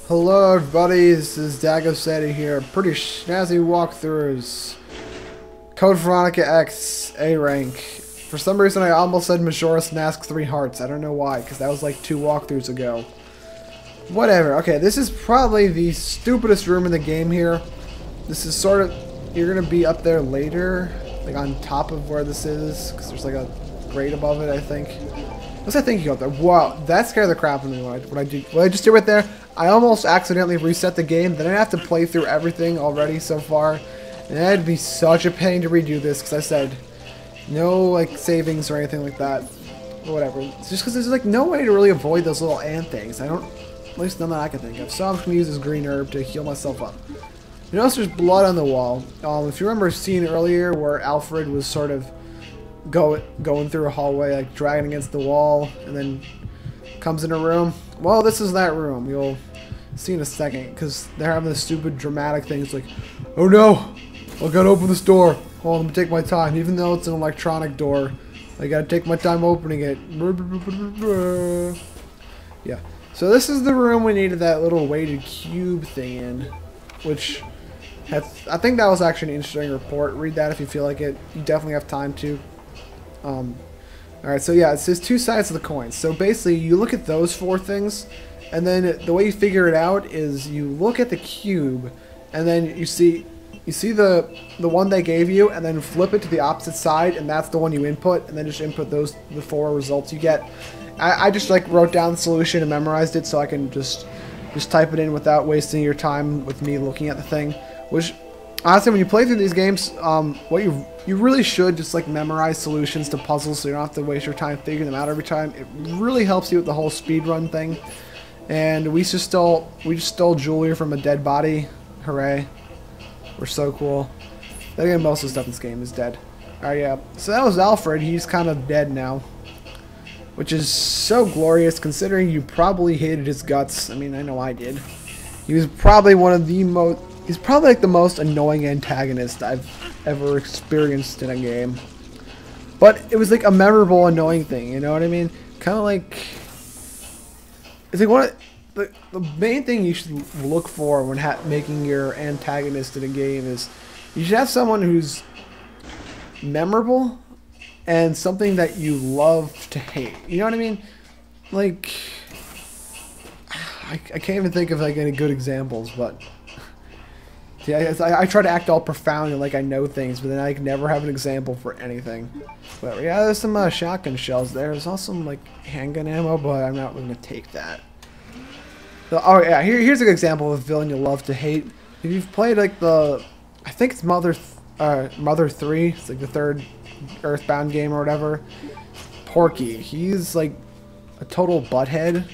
Hello everybody, this is Dago here. Pretty snazzy walkthroughs. Code Veronica X, A rank. For some reason I almost said Majora's Mask 3 hearts. I don't know why, because that was like 2 walkthroughs ago. Whatever. Okay, this is probably the stupidest room in the game here. This is sort of... You're going to be up there later, like on top of where this is, because there's like a grate above it, I think. What's that thing you got there? Wow, that scared the crap out of me. What I just did right there, I almost accidentally reset the game. Then I have to play through everything already so far. And that'd be such a pain to redo this, because I said no like savings or anything like that. Or whatever. It's just because there's like no way to really avoid those little ant things. I don't, at least none that I can think of. So I'm just going to use this green herb to heal myself up. You notice there's blood on the wall. If you remember a scene earlier where Alfred was sort of going through a hallway, like dragging against the wall, and then comes in a room. Well, this is that room. You'll see in a second, because they're having this stupid dramatic thing. It's like, oh no, I gotta open this door. Hold on, let me take my time. Even though it's an electronic door, I gotta take my time opening it. Yeah. So this is the room we needed that little weighted cube thing in, which I think that was actually an interesting report. Read that if you feel like it. You definitely have time to. Alright, so yeah, it says 2 sides of the coin. So basically, you look at those 4 things, and then the way you figure it out is you look at the cube, and then you see the one they gave you, and then flip it to the opposite side, and that's the one you input, and then just input the 4 results you get. I just like wrote down the solution and memorized it, so I can just type it in without wasting your time with me looking at the thing. Which, honestly, when you play through these games, what you really should just like memorize solutions to puzzles, so you don't have to waste your time figuring them out every time. It really helps you with the whole speedrun thing. And we just stole jewelry from a dead body. Hooray! We're so cool. I think most of the stuff in this game is dead. Alright, yeah. So that was Alfred. He's kind of dead now, which is so glorious considering you probably hated his guts. I mean, I know I did. He was probably one of the most... He's probably like the most annoying antagonist I've ever experienced in a game. But it was like a memorable annoying thing, you know what I mean? Kind of like... It's like one of... The main thing you should look for when making your antagonist in a game is you should have someone who's memorable and something that you love to hate. You know what I mean? Like... I can't even think of like any good examples, but... Yeah, I try to act all profound and like I know things, but then I never have an example for anything. But yeah, there's some shotgun shells there. There's also some like handgun ammo, but I'm not going to take that. So, oh yeah, here's an example of a villain you love to hate. If you've played like I think it's Mother 3. It's like the 3rd Earthbound game or whatever. Porky, he's like a total butthead.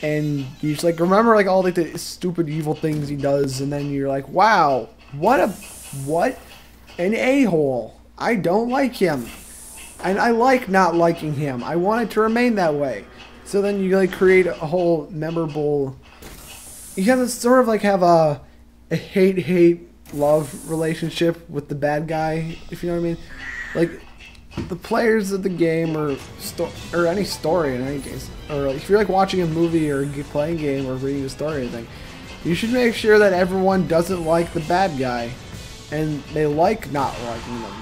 And you just like remember like all like the stupid evil things he does, and then you're like, wow, what an a-hole. I don't like him, and I like not liking him. I want it to remain that way. So then you like create a whole memorable. You have to sort of like have a hate love relationship with the bad guy, if you know what I mean. Like the players of the game or any story in any case, or if you're like watching a movie or playing a game or reading a story or anything, you should make sure that everyone doesn't like the bad guy and they like not liking them,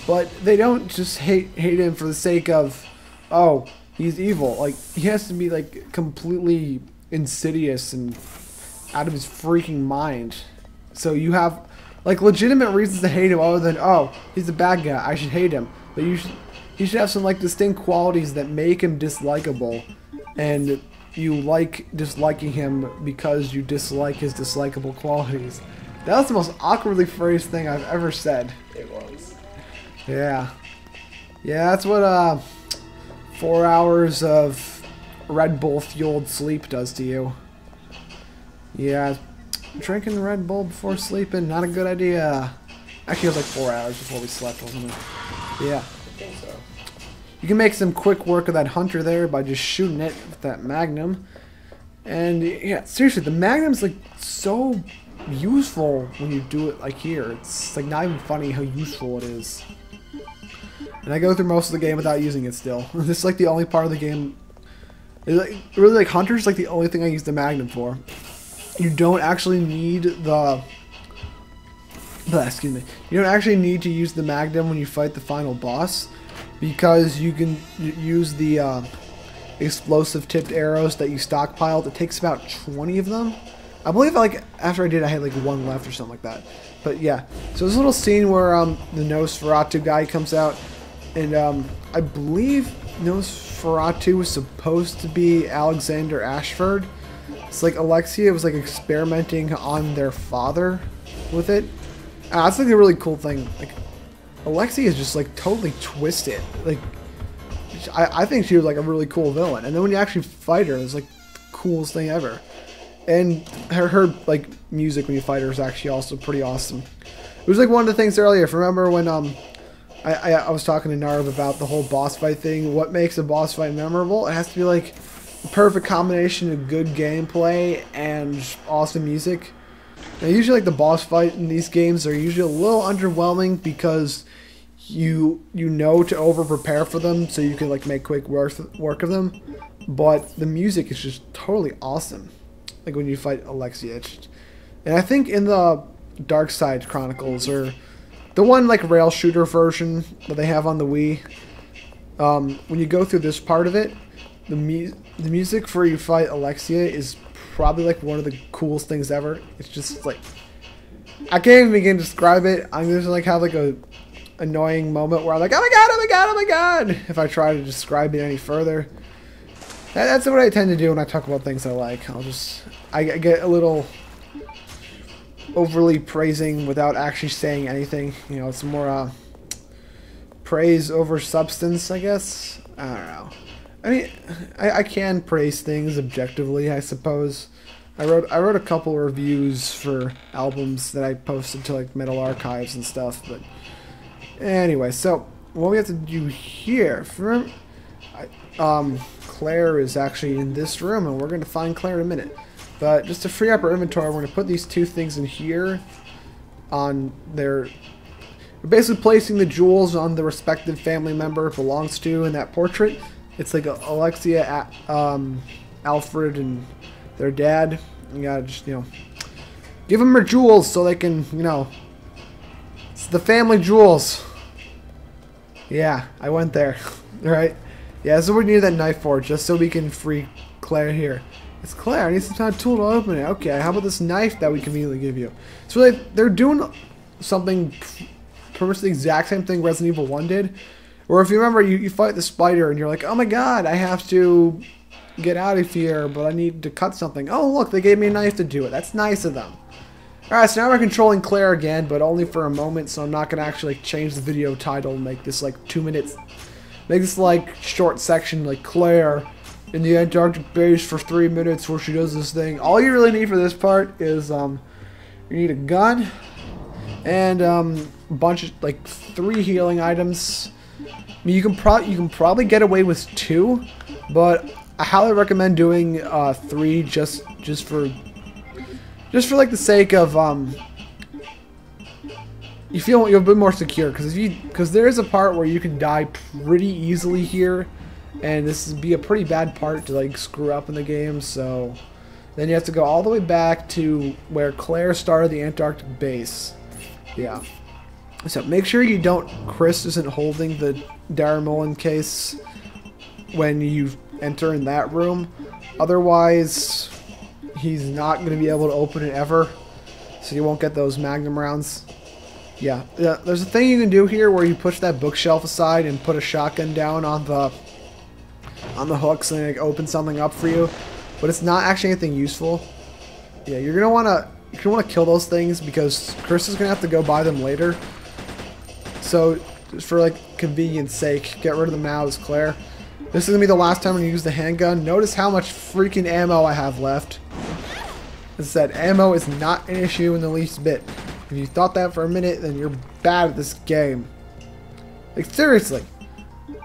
but they don't just hate him for the sake of, oh, he's evil. Like he has to be like completely insidious and out of his freaking mind. So you have like legitimate reasons to hate him other than, oh, he's a bad guy, I should hate him. But he should have some like distinct qualities that make him dislikable, and you like disliking him because you dislike his dislikable qualities. That was the most awkwardly phrased thing I've ever said. It was. Yeah. Yeah, that's what 4 hours of Red Bull fueled sleep does to you. Yeah, drinking Red Bull before sleeping, not a good idea. Actually, it was like 4 hours before we slept, wasn't it? Yeah. I think so. You can make some quick work of that hunter there by just shooting it with that magnum. And yeah, seriously, the magnum's like so useful when you do it like here. It's like not even funny how useful it is. And I go through most of the game without using it still. This is like the only part of the game Like, really, like Hunter's like the only thing I use the Magnum for. You don't actually need excuse me. You don't actually need to use the Magnum when you fight the final boss, because you can use the explosive tipped arrows that you stockpiled. It takes about 20 of them. I believe like after I did, I had like 1 left or something like that. But yeah, so there's a little scene where the Nosferatu guy comes out, and I believe Nosferatu was supposed to be Alexander Ashford. It's like Alexia was like experimenting on their father with it. That's like a really cool thing. Like Alexia is just like totally twisted. Like I think she was like a really cool villain. And then when you actually fight her, it's like the coolest thing ever. And her like music when you fight her is actually also pretty awesome. It was like one of the things earlier. If you remember when I was talking to Narv about the whole boss fight thing. What makes a boss fight memorable? It has to be like the perfect combination of good gameplay and awesome music. Now, usually like the boss fight in these games are usually a little underwhelming because you know to over prepare for them so you can like make quick work of them. But the music is just totally awesome. Like when you fight Alexia. And I think in the Dark Side Chronicles, or the one like rail shooter version that they have on the Wii, when you go through this part of it, the music for you fight Alexia is probably like one of the coolest things ever. It's just like, I can't even begin to describe it. I'm just like have like a annoying moment where I'm like, oh my god, oh my god, oh my god, if I try to describe it any further. That's what I tend to do when I talk about things I like. I get a little overly praising without actually saying anything. You know, it's more praise over substance, I guess. I don't know. I mean, I can praise things objectively, I suppose. I wrote a couple reviews for albums that I posted to like Metal Archives and stuff, but anyway, so what we have to do here, Claire is actually in this room, and we're going to find Claire in a minute. But just to free up our inventory, we're going to put these 2 things in here on their... We're basically placing the jewels on the respective family member it belongs to in that portrait. It's like Alexia, Alfred, and their dad. You gotta just, you know, give them their jewels so they can, you know, it's the family jewels. Yeah, I went there. Alright? Yeah, that's what we need that knife for, just so we can free Claire here. It's Claire, I need some kind of tool to open it. Okay, how about this knife that we conveniently give you? So really, they're doing something pretty much the exact same thing Resident Evil 1 did. Or if you remember, you fight the spider and you're like, oh my god, I have to get out of here, but I need to cut something. Oh look, they gave me a knife to do it. That's nice of them. Alright, so now we're controlling Claire again, but only for a moment, so I'm not going to actually like, change the video title and make this like 2 minutes. Make this like short section like Claire in the Antarctic Base for 3 minutes where she does this thing. All you really need for this part is you need a gun and a bunch of like 3 healing items. I mean, you can probably get away with 2, but I highly recommend doing 3 just for like the sake of you feel a bit more secure, because there is a part where you can die pretty easily here, and this would be a pretty bad part to like screw up in the game. So then you have to go all the way back to where Claire started the Antarctic Base. Yeah. So make sure you don't. Chris isn't holding the Daramulin case when you enter in that room. Otherwise, he's not going to be able to open it ever. So you won't get those Magnum rounds. Yeah, there's a thing you can do here where you push that bookshelf aside and put a shotgun down on the hooks and it opens something up for you, but it's not actually anything useful. Yeah, you're gonna wanna kill those things because Chris is gonna have to go buy them later. So just for like convenience sake, get rid of the mouths, Claire. This is gonna be the last time I'm gonna use the handgun. Notice how much freaking ammo I have left. As I said, ammo is not an issue in the least bit. If you thought that for a minute, then you're bad at this game. Like, seriously.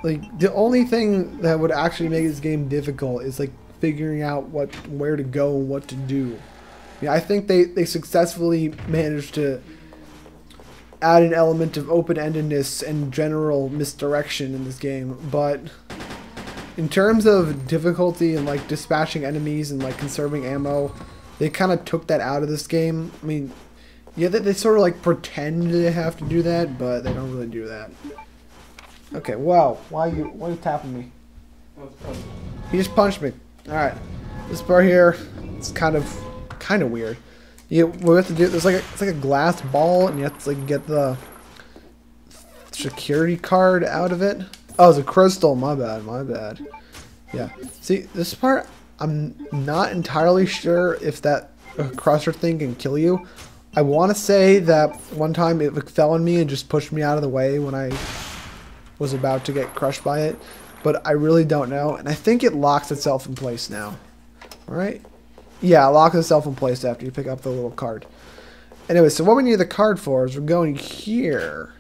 Like, the only thing that would actually make this game difficult is, like, figuring out where to go and what to do. Yeah, I think they successfully managed to add an element of open-endedness and general misdirection in this game, but in terms of difficulty and like dispatching enemies and like conserving ammo, they kind of took that out of this game. I mean, yeah, they sort of like pretend they have to do that, but they don't really do that. Okay, wow, why are you tapping me? He just punched me. All right, this part here, it's kind of weird. We have to do it's like a glass ball, and you have to like get the security card out of it. Oh, it's a crystal. My bad. Yeah. See, this part, I'm not entirely sure if that crusher thing can kill you. I want to say that one time it fell on me and just pushed me out of the way when I was about to get crushed by it, but I really don't know, and I think it locks itself in place now. All right? Yeah, it locks itself in place after you pick up the little card. Anyway, so what we need the card for is we're going here.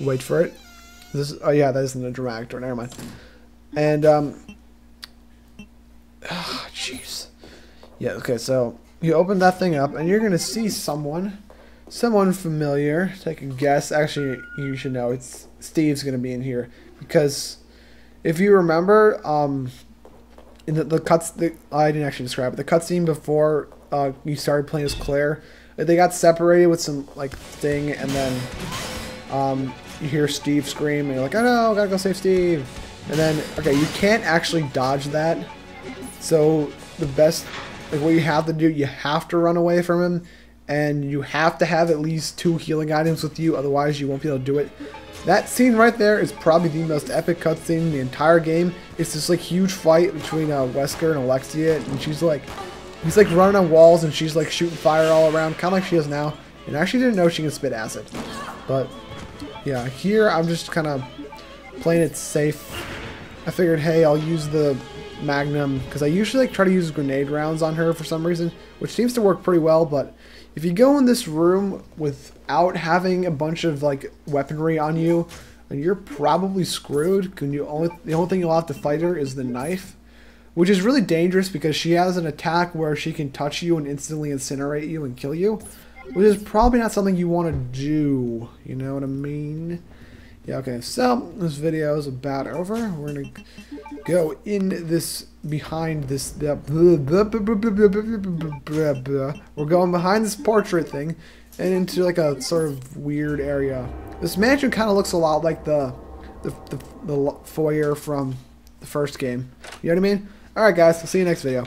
Wait for it. Oh yeah, that isn't a dramatic door. Never mind. And jeez. Yeah. Okay. So you open that thing up, and you're gonna see someone familiar. Take a guess. Actually, you should know it's Steve's gonna be in here because if you remember, in the cuts, I didn't actually describe it. The cutscene before you started playing as Claire, they got separated with some like thing, and then you hear Steve scream, and you're like, "Oh no, gotta go save Steve!" And then, okay, you can't actually dodge that. So the best, like what you have to do, you have to run away from him, and you have to have at least 2 healing items with you, otherwise you won't be able to do it. That scene right there is probably the most epic cutscene in the entire game. It's this like huge fight between Wesker and Alexia, and he's like running on walls, and she's like shooting fire all around, kind of like she is now. And I actually didn't know she can spit acid, but yeah, here I'm just kind of playing it safe. I figured, hey, I'll use the Magnum because I usually like try to use grenade rounds on her for some reason, which seems to work pretty well. But if you go in this room without having a bunch of like weaponry on you, then you're probably screwed. The only thing you'll have to fight her is the knife, which is really dangerous because she has an attack where she can touch you and instantly incinerate you and kill you, which is probably not something you want to do. You know what I mean? Yeah, okay, so this video is about over. We're going to go in this, behind this, we're going behind this portrait thing and into like a sort of weird area. This mansion kind of looks a lot like the foyer from the first game. You know what I mean? Alright guys, I'll see you next video.